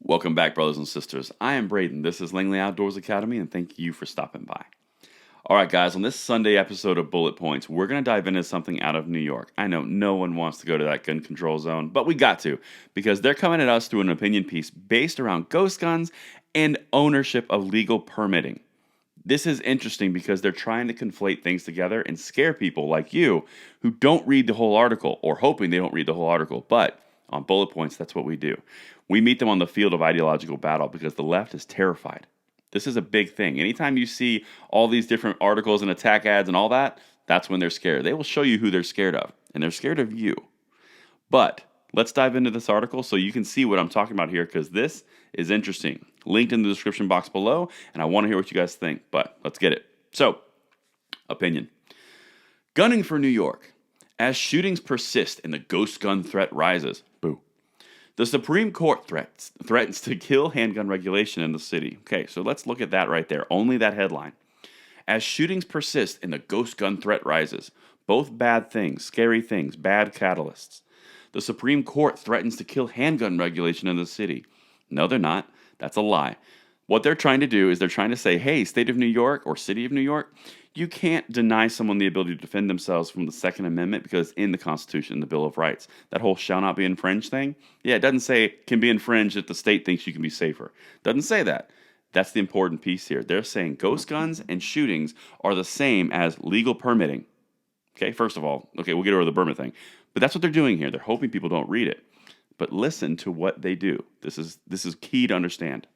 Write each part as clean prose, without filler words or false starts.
Welcome back, brothers and sisters. I am Braden. This is Langley Outdoors Academy, and thank you for stopping by. All right, guys, on this Sunday episode of Bullet Points, we're going to dive into something out of New York. I know no one wants to go to that gun control zone, but we got to, because they're coming at us through an opinion piece based around ghost guns and ownership of legal permitting. This is interesting because they're trying to conflate things together and scare people like you who don't read the whole article or hoping they don't read the whole article. But on Bullet Points, that's what we do. We meet them on the field of ideological battle because the left is terrified. This is a big thing. Anytime you see all these different articles and attack ads and all that, that's when they're scared. They will show you who they're scared of, and they're scared of you. But let's dive into this article so you can see what I'm talking about here, because this is interesting. Linked in the description box below, and I want to hear what you guys think, but let's get it. So, opinion. Gunning for New York. As shootings persist and the ghost gun threat rises. Boo. The Supreme Court threatens to kill handgun regulation in the city. Okay, so let's look at that right there. Only that headline. As shootings persist and the ghost gun threat rises. Both bad things, scary things, bad catalysts. The Supreme Court threatens to kill handgun regulation in the city. No, they're not. That's a lie. What they're trying to do is they're trying to say, hey, state of New York or city of New York, you can't deny someone the ability to defend themselves from the Second Amendment because in the Constitution, the Bill of Rights, that whole shall not be infringed thing, yeah, it doesn't say it can be infringed if the state thinks you can be safer. It doesn't say that. That's the important piece here. They're saying ghost guns and shootings are the same as legal permitting. Okay, first of all, okay, we'll get over the Burma thing. But that's what they're doing here. They're hoping people don't read it. But listen to what they do. This is key to understand.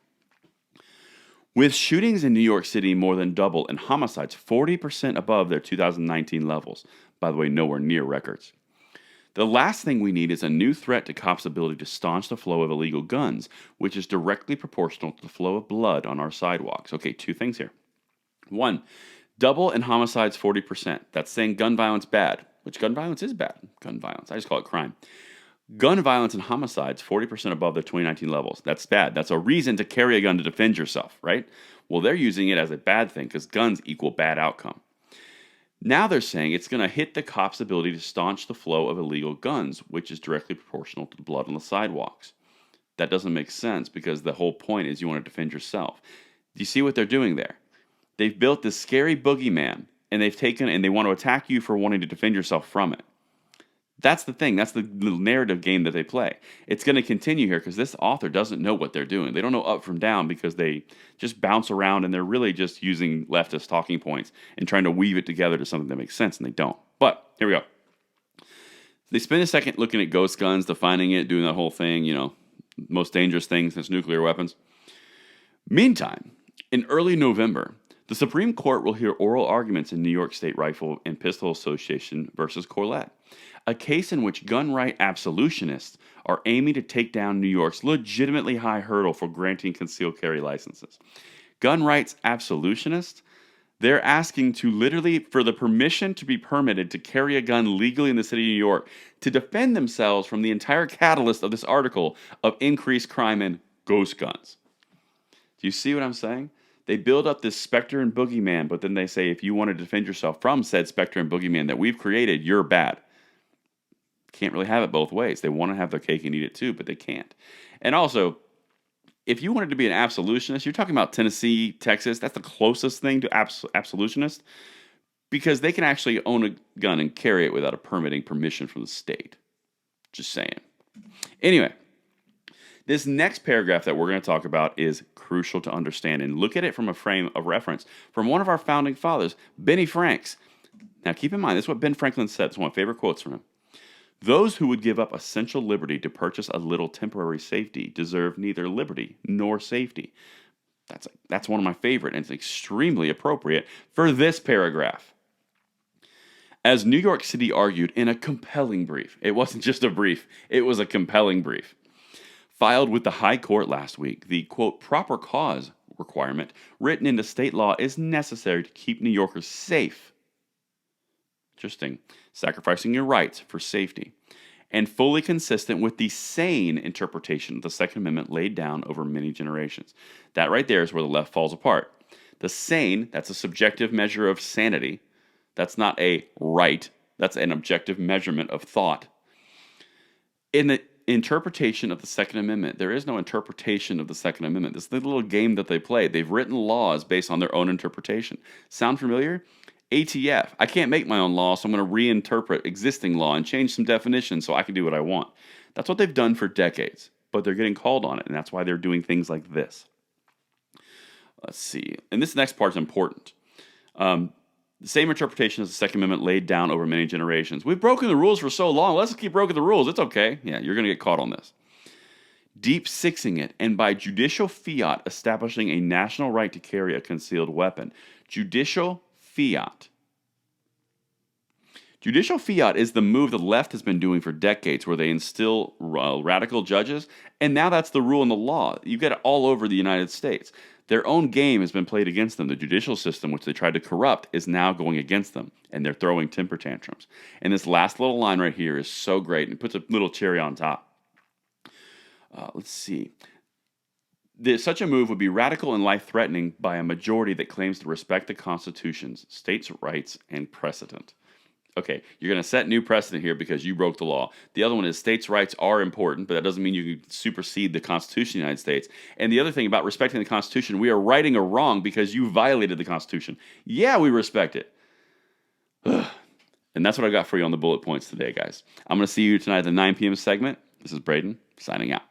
With shootings in New York City more than double and homicides 40% above their 2019 levels, by the way, nowhere near records. The last thing we need is a new threat to cops' ability to staunch the flow of illegal guns, which is directly proportional to the flow of blood on our sidewalks. Okay, two things here. One, double and homicides 40%. That's saying gun violence bad, which gun violence is bad. Gun violence, I just call it crime. Gun violence and homicides 40% above their 2019 levels. That's bad. That's a reason to carry a gun to defend yourself, right? Well, they're using it as a bad thing because guns equal bad outcome. Now they're saying it's going to hit the cops' ability to staunch the flow of illegal guns, which is directly proportional to the blood on the sidewalks. That doesn't make sense because the whole point is you want to defend yourself. Do you see what they're doing there? They've built this scary boogeyman, and they want to attack you for wanting to defend yourself from it. That's the thing. That's the narrative game that they play. It's going to continue here because this author doesn't know what they're doing. They don't know up from down because they just bounce around and they're really just using leftist talking points and trying to weave it together to something that makes sense, and they don't. But here we go. They spend a second looking at ghost guns, defining it, doing that whole thing, most dangerous thing since nuclear weapons. Meantime, in early November, the Supreme Court will hear oral arguments in New York State Rifle and Pistol Association versus Corlett, a case in which gun right absolutionists are aiming to take down New York's legitimately high hurdle for granting concealed carry licenses. Gun rights absolutionists, they're asking to literally for the permission to be permitted to carry a gun legally in the city of New York to defend themselves from the entire catalyst of this article of increased crime and ghost guns. Do you see what I'm saying? They build up this specter and boogeyman, but then they say if you want to defend yourself from said specter and boogeyman that we've created, you're bad. Can't really have it both ways. They want to have their cake and eat it too, but they can't. And also, if you wanted to be an absolutionist, you're talking about Tennessee, Texas. That's the closest thing to absolutionist because they can actually own a gun and carry it without a permission from the state. Just saying. Anyway, this next paragraph that we're going to talk about is crucial to understand and look at it from a frame of reference from one of our founding fathers, Benny Franks. Now, keep in mind, this is what Ben Franklin said. It's one of my favorite quotes from him. Those who would give up essential liberty to purchase a little temporary safety deserve neither liberty nor safety. That's one of my favorite, and it's extremely appropriate for this paragraph. As New York City argued in a compelling brief, it wasn't just a brief, it was a compelling brief, filed with the High Court last week, the, quote, proper cause requirement written into state law is necessary to keep New Yorkers safe. Interesting. Sacrificing your rights for safety. And fully consistent with the sane interpretation of the Second Amendment laid down over many generations. That right there is where the left falls apart. The sane, that's a subjective measure of sanity. That's not a right. That's an objective measurement of thought. In Interpretation of the Second Amendment. There is no interpretation of the Second Amendment. This is the little game that they play. They've written laws based on their own interpretation. Sound familiar? ATF. I can't make my own law, so I'm going to reinterpret existing law and change some definitions so I can do what I want. That's what they've done for decades, but they're getting called on it, and that's why they're doing things like this. Let's see. And this next part is important. The same interpretation as the Second Amendment laid down over many generations. We've broken the rules for so long. Let's keep breaking the rules. It's okay. Yeah, you're going to get caught on this. Deep sixing it, and by judicial fiat establishing a national right to carry a concealed weapon. Judicial fiat. Judicial fiat is the move the left has been doing for decades, where they instill radical judges, and now that's the rule in the law. You get it all over the United States. Their own game has been played against them. The judicial system, which they tried to corrupt, is now going against them, and they're throwing temper tantrums. And this last little line right here is so great, and it puts a little cherry on top. Let's see. Such a move would be radical and life-threatening by a majority that claims to respect the Constitution's states' rights and precedent. Okay, you're going to set new precedent here because you broke the law. The other one is states' rights are important, but that doesn't mean you can supersede the Constitution of the United States. And the other thing about respecting the Constitution, we are righting a wrong because you violated the Constitution. Yeah, we respect it. And that's what I got for you on the bullet points today, guys. I'm going to see you tonight at the 9 p.m. segment. This is Braden, signing out.